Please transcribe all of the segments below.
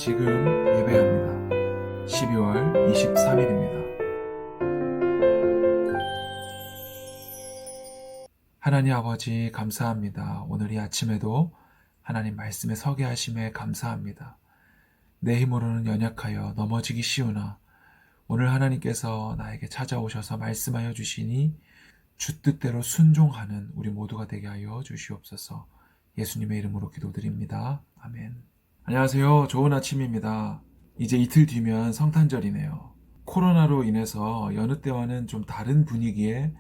지금 예배합니다. 12월 23일입니다. 하나님 아버지 감사합니다. 오늘 이 아침에도 하나님 말씀에 서게 하심에 감사합니다. 내 힘으로는 연약하여 넘어지기 쉬우나 오늘 하나님께서 나에게 찾아오셔서 말씀하여 주시니 주 뜻대로 순종하는 우리 모두가 되게 하여 주시옵소서. 예수님의 이름으로 기도드립니다. 아멘. 안녕하세요. 좋은 아침입니다. 이제 이틀 뒤면 성탄절이네요. 코로나로 인해서 여느 때와는 좀 다른 분위기의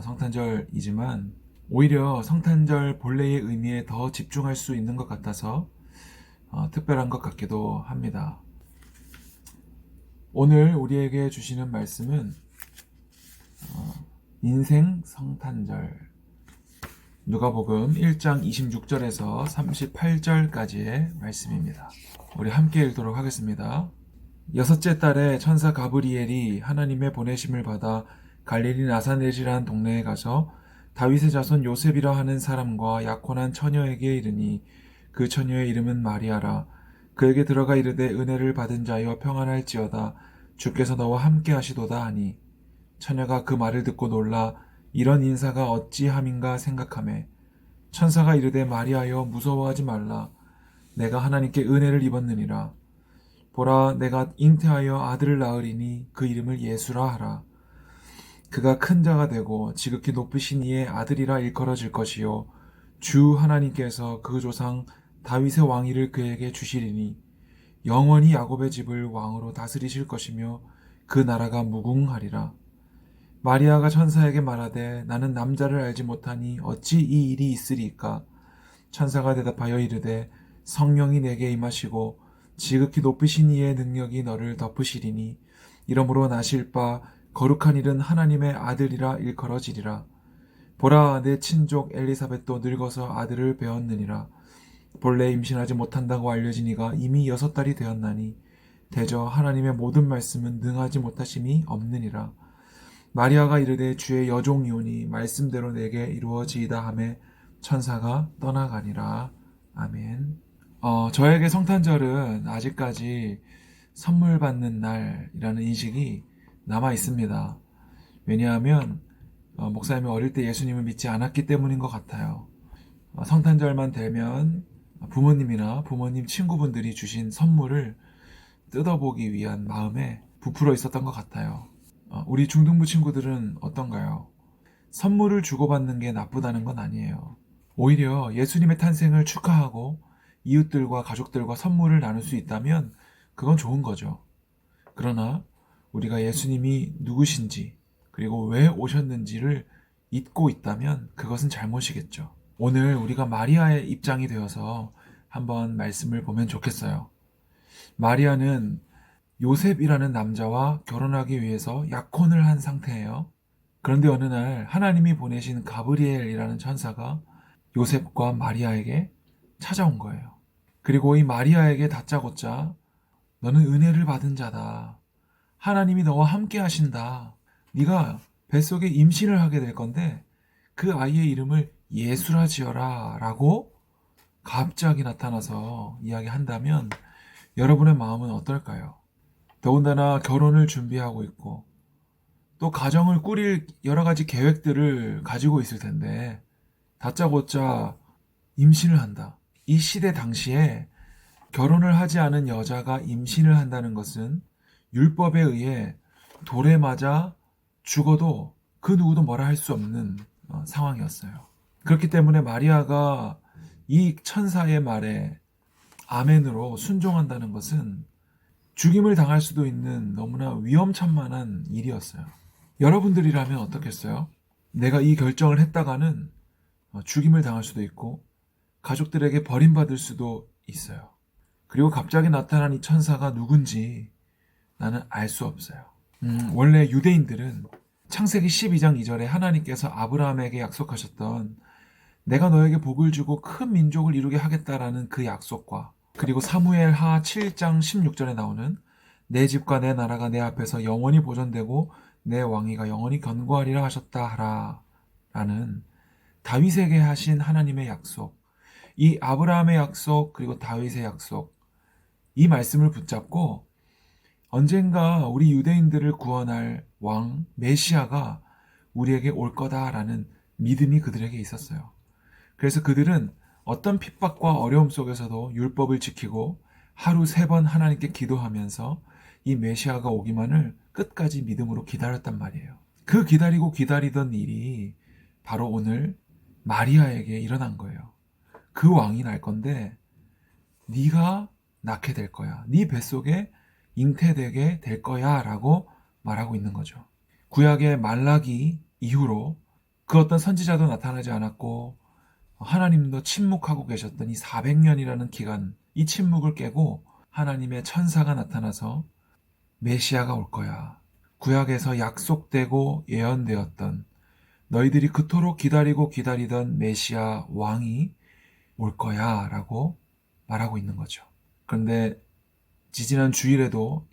성탄절이지만 오히려 성탄절 본래의 의미에 더 집중할 수 있는 것 같아서 특별한 것 같기도 합니다. 오늘 우리에게 주시는 말씀은 인생 성탄절, 누가복음 1장 26절에서 38절까지의 말씀입니다. 우리 함께 읽도록 하겠습니다. 여섯째 달에 천사 가브리엘이 하나님의 보내심을 받아 갈릴리 나사렛이라는 동네에 가서 다윗의 자손 요셉이라 하는 사람과 약혼한 처녀에게 이르니 그 처녀의 이름은 마리아라. 그에게 들어가 이르되 은혜를 받은 자여 평안할지어다. 주께서 너와 함께 하시도다 하니 처녀가 그 말을 듣고 놀라 이런 인사가 어찌함인가 생각하매 천사가 이르되 마리아여 무서워하지 말라. 내가 하나님께 은혜를 입었느니라. 보라 내가 잉태하여 아들을 낳으리니 그 이름을 예수라 하라. 그가 큰 자가 되고 지극히 높으신 이의 아들이라 일컬어질 것이요 주 하나님께서 그 조상 다윗의 왕위를 그에게 주시리니 영원히 야곱의 집을 왕으로 다스리실 것이며 그 나라가 무궁하리라. 마리아가 천사에게 말하되 나는 남자를 알지 못하니 어찌 이 일이 있으리까? 천사가 대답하여 이르되 성령이 내게 임하시고 지극히 높으신 이의 능력이 너를 덮으시리니 이러므로 나실 바 거룩한 일은 하나님의 아들이라 일컬어지리라. 보라 내 친족 엘리사벳도 늙어서 아들을 배었느니라. 본래 임신하지 못한다고 알려진 이가 이미 6달이 되었나니 대저 하나님의 모든 말씀은 능하지 못하심이 없느니라. 마리아가 이르되 주의 여종이오니 말씀대로 내게 이루어지이다 하매 천사가 떠나가니라. 아멘. 저에게 성탄절은 아직까지 선물 받는 날이라는 인식이 남아 있습니다. 왜냐하면 목사님이 어릴 때 예수님을 믿지 않았기 때문인 것 같아요. 성탄절만 되면 부모님이나 부모님 친구분들이 주신 선물을 뜯어보기 위한 마음에 부풀어 있었던 것 같아요. 우리 중등부 친구들은 어떤가요? 선물을 주고받는 게 나쁘다는 건 아니에요. 오히려 예수님의 탄생을 축하하고 이웃들과 가족들과 선물을 나눌 수 있다면 그건 좋은 거죠. 그러나 우리가 예수님이 누구신지 그리고 왜 오셨는지를 잊고 있다면 그것은 잘못이겠죠. 오늘 우리가 마리아의 입장이 되어서 한번 말씀을 보면 좋겠어요. 마리아는 요셉이라는 남자와 결혼하기 위해서 약혼을 한 상태예요. 그런데 어느 날 하나님이 보내신 가브리엘이라는 천사가 요셉과 마리아에게 찾아온 거예요. 그리고 이 마리아에게 다짜고짜 너는 은혜를 받은 자다. 하나님이 너와 함께 하신다. 네가 뱃속에 임신을 하게 될 건데 그 아이의 이름을 예수라 지어라 라고 갑자기 나타나서 이야기한다면 여러분의 마음은 어떨까요? 더군다나 결혼을 준비하고 있고 또 가정을 꾸릴 여러 가지 계획들을 가지고 있을 텐데 다짜고짜 임신을 한다. 이 시대 당시에 결혼을 하지 않은 여자가 임신을 한다는 것은 율법에 의해 돌에 맞아 죽어도 그 누구도 뭐라 할 수 없는 상황이었어요. 그렇기 때문에 마리아가 이 천사의 말에 아멘으로 순종한다는 것은 죽임을 당할 수도 있는 너무나 위험천만한 일이었어요. 여러분들이라면 어떻겠어요? 내가 이 결정을 했다가는 죽임을 당할 수도 있고 가족들에게 버림받을 수도 있어요. 그리고 갑자기 나타난 이 천사가 누군지 나는 알 수 없어요. 원래 유대인들은 창세기 12장 2절에 하나님께서 아브라함에게 약속하셨던 내가 너에게 복을 주고 큰 민족을 이루게 하겠다라는 그 약속과 그리고 사무엘하 7장 16절에 나오는 내 집과 내 나라가 내 앞에서 영원히 보존되고 내 왕위가 영원히 견고하리라 하셨다 하라 라는 다윗에게 하신 하나님의 약속, 이 아브라함의 약속 그리고 다윗의 약속, 이 말씀을 붙잡고 언젠가 우리 유대인들을 구원할 왕 메시아가 우리에게 올 거다라는 믿음이 그들에게 있었어요. 그래서 그들은 어떤 핍박과 어려움 속에서도 율법을 지키고 하루 3번 하나님께 기도하면서 이 메시아가 오기만을 끝까지 믿음으로 기다렸단 말이에요. 그 기다리고 기다리던 일이 바로 오늘 마리아에게 일어난 거예요. 그 왕이 날 건데 네가 낳게 될 거야. 네 뱃속에 잉태되게 될 거야 라고 말하고 있는 거죠. 구약의 말라기 이후로 그 어떤 선지자도 나타나지 않았고 하나님도 침묵하고 계셨던 이 400년이라는 기간, 이 침묵을 깨고 하나님의 천사가 나타나서 메시아가 올 거야. 구약에서 약속되고 예언되었던 너희들이 그토록 기다리고 기다리던 메시아 왕이 올 거야 라고 말하고 있는 거죠. 그런데 지지난 주일에도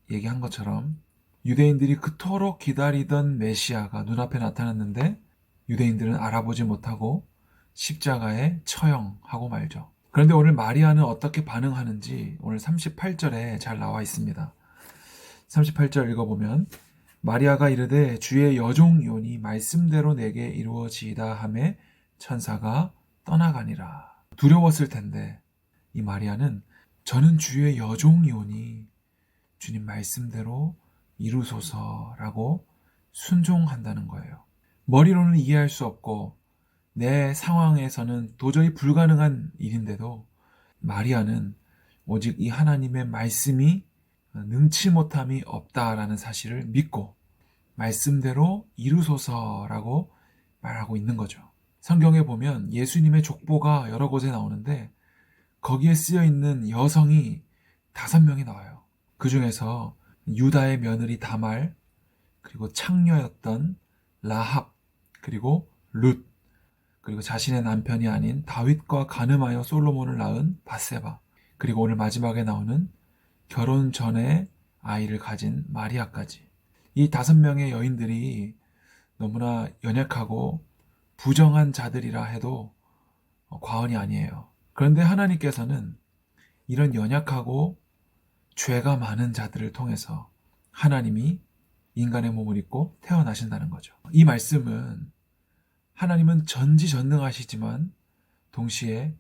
얘기한 것처럼 유대인들이 그토록 기다리던 메시아가 눈앞에 나타났는데 유대인들은 알아보지 못하고 십자가에 처형하고 말죠. 그런데 오늘 마리아는 어떻게 반응하는지 오늘 38절에 잘 나와 있습니다. 38절 읽어보면 마리아가 이르되 주의 여종이오니 말씀대로 내게 이루어지이다 하매 천사가 떠나가니라. 두려웠을 텐데 이 마리아는 저는 주의 여종이오니 주님 말씀대로 이루소서라고 순종한다는 거예요. 머리로는 이해할 수 없고 내 상황에서는 도저히 불가능한 일인데도 마리아는 오직 이 하나님의 말씀이 능치 못함이 없다라는 사실을 믿고 말씀대로 이루소서라고 말하고 있는 거죠. 성경에 보면 예수님의 족보가 여러 곳에 나오는데 거기에 쓰여 있는 여성이 5명이 나와요. 그 중에서 유다의 며느리 다말, 그리고 창녀였던 라합, 그리고 룻, 그리고 자신의 남편이 아닌 다윗과 간음하여 솔로몬을 낳은 밧세바, 그리고 오늘 마지막에 나오는 결혼 전에 아이를 가진 마리아까지. 이 5명의 여인들이 너무나 연약하고 부정한 자들이라 해도 과언이 아니에요. 그런데 하나님께서는 이런 연약하고 죄가 많은 자들을 통해서 하나님이 인간의 몸을 입고 태어나신다는 거죠. 이 말씀은 하나님은 전지전능하시지만 동시에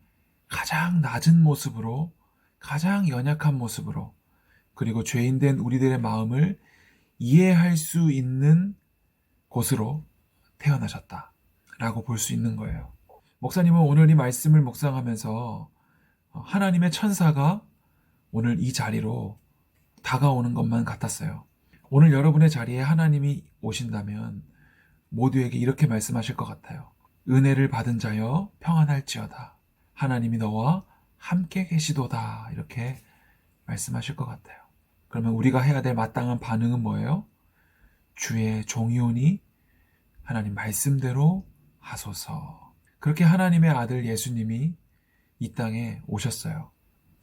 가장 낮은 모습으로, 가장 연약한 모습으로, 그리고 죄인된 우리들의 마음을 이해할 수 있는 곳으로 태어나셨다라고 볼 수 있는 거예요. 목사님은 오늘 이 말씀을 묵상하면서 하나님의 천사가 오늘 이 자리로 다가오는 것만 같았어요. 오늘 여러분의 자리에 하나님이 오신다면 모두에게 이렇게 말씀하실 것 같아요. 은혜를 받은 자여 평안할지어다. 하나님이 너와 함께 계시도다. 이렇게 말씀하실 것 같아요. 그러면 우리가 해야 될 마땅한 반응은 뭐예요? 주의 종이오니 하나님 말씀대로 하소서. 그렇게 하나님의 아들 예수님이 이 땅에 오셨어요.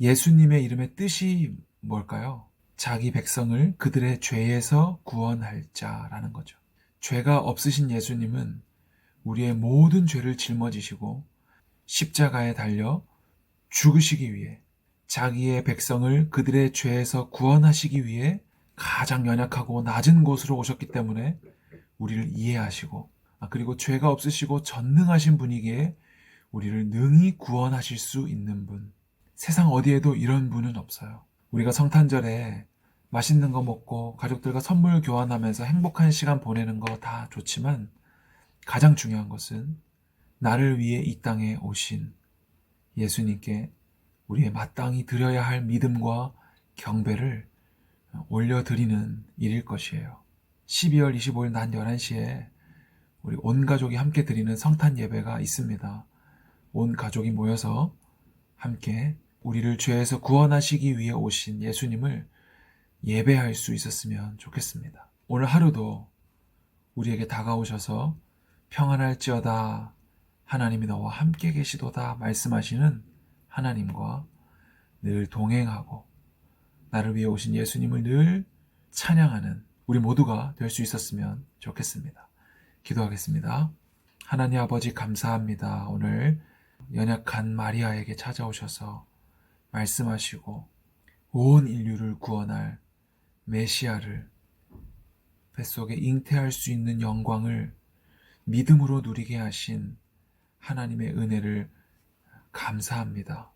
예수님의 이름의 뜻이 뭘까요? 자기 백성을 그들의 죄에서 구원할 자라는 거죠. 죄가 없으신 예수님은 우리의 모든 죄를 짊어지시고 십자가에 달려 죽으시기 위해, 자기의 백성을 그들의 죄에서 구원하시기 위해 가장 연약하고 낮은 곳으로 오셨기 때문에 우리를 이해하시고, 그리고 죄가 없으시고 전능하신 분이기에 우리를 능히 구원하실 수 있는 분. 세상 어디에도 이런 분은 없어요. 우리가 성탄절에 맛있는 거 먹고 가족들과 선물 교환하면서 행복한 시간 보내는 거 다 좋지만 가장 중요한 것은 나를 위해 이 땅에 오신 예수님께 우리의 마땅히 드려야 할 믿음과 경배를 올려드리는 일일 것이에요. 12월 25일 낮 11시에 우리 온 가족이 함께 드리는 성탄 예배가 있습니다. 온 가족이 모여서 함께 우리를 죄에서 구원하시기 위해 오신 예수님을 예배할 수 있었으면 좋겠습니다. 오늘 하루도 우리에게 다가오셔서 평안할지어다, 하나님이 너와 함께 계시도다 말씀하시는 하나님과 늘 동행하고 나를 위해 오신 예수님을 늘 찬양하는 우리 모두가 될 수 있었으면 좋겠습니다. 기도하겠습니다. 하나님 아버지 감사합니다. 오늘 연약한 마리아에게 찾아오셔서 말씀하시고 온 인류를 구원할 메시아를 뱃속에 잉태할 수 있는 영광을 믿음으로 누리게 하신 하나님의 은혜를 감사합니다.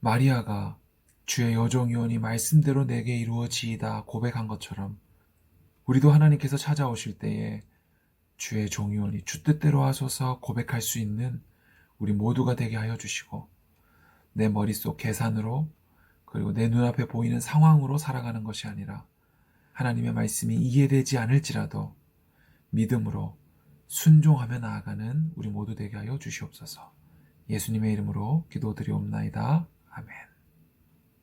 마리아가 주의 여종이오니 말씀대로 내게 이루어지이다 고백한 것처럼 우리도 하나님께서 찾아오실 때에 주의 종이오니 주 뜻대로 하소서 고백할 수 있는 우리 모두가 되게 하여 주시고 내 머릿속 계산으로 그리고 내 눈앞에 보이는 상황으로 살아가는 것이 아니라 하나님의 말씀이 이해되지 않을지라도 믿음으로 순종하며 나아가는 우리 모두 되게 하여 주시옵소서. 예수님의 이름으로 기도드리옵나이다. 아멘.